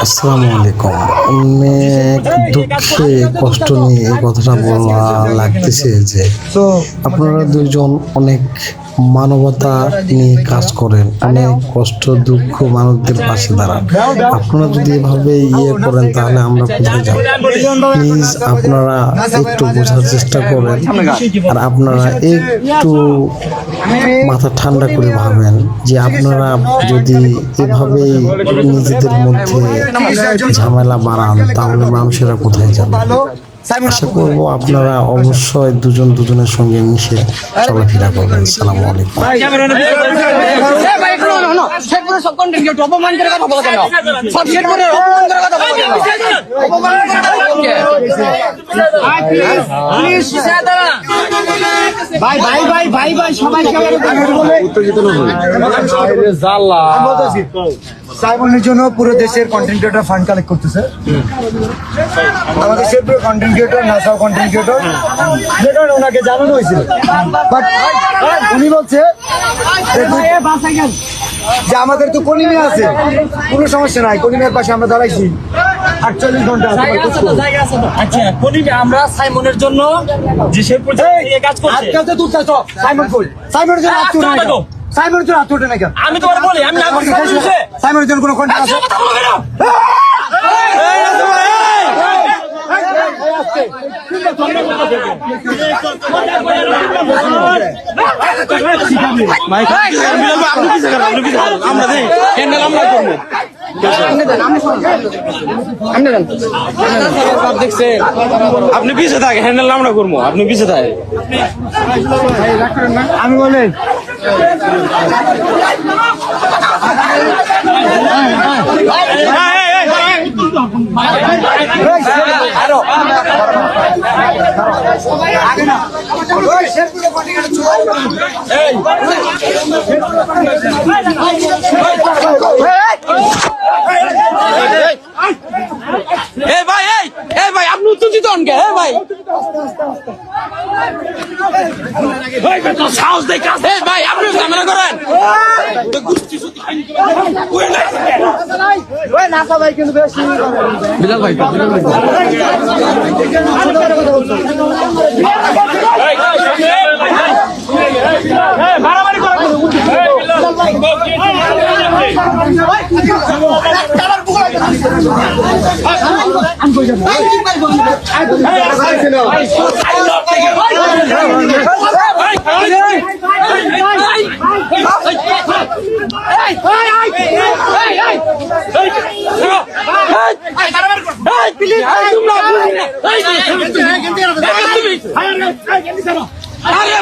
আসসালামু আলাইকুম। অনেক দুঃখে কষ্ট নিয়ে এই কথাটা বলা লাগতেছে যে আপনারা দুজন অনেক মানবতা নিয়ে কাজ করেন, অনেক কষ্ট দুঃখ মানুষদের পাশে দাঁড়ান। আপনারা যদি এভাবে করেন তাহলে আমরা কোথায় যাব? প্লিজ আপনারা একটু বোঝার চেষ্টা করেন, আর আপনারা একটু মাথা ঠান্ডা করে ভাবেন যে আপনারা যদি এভাবেই নিজেদের মধ্যে ঝামেলা বাড়ান তাহলে মানুষেরা কোথায় যাবে? আশা করবো আপনারা অবশ্যই দুজন দুজনের সঙ্গে মিশে চলাফেরা করবেন। আসসালামু আলাইকুম। সাইমনের জন্য পুরো দেশের কন্টেন্ট ক্রিয়েটর ফান্ড কালেক্ট করতেছে। আমাদের সেপ্রিয় কন্টেন্ট ক্রিয়েটর, নাসাও কন্টেন্ট ক্রিয়েটর, যেটা ওনাকে জানানো হয়েছিল, বাট উনি বলছে যে আমাদের তো কলিমে আছে, কোনো সমস্যা নাই, কলিমের পাশে আমরা দাঁড়াইছি 48 ঘন্টা। আচ্ছা, কলিমে আমরা সাইমনের জন্য যে সে কাজ করছে, আজকাল তো তুলতে সাইমন কই, সাইমনের জন্য সাইমনের জন্য আত্মটা নাই। আমি তোমার বলি, আমি না সাইমনের জন্য কোনো কন্টেন্ট আছে? আপনি পিছিয়ে থাকে, হ্যান্ডেল আমরা করবো, আপনি পিছিয়ে থাকে। আমি বলেন ভাই আপনি উত্তেজিত হন কে? ভাই সাহস দেখে ভাই আপনি ঝামেলা করেন। বিলাল ভাই মারামারি করা আরে ভাই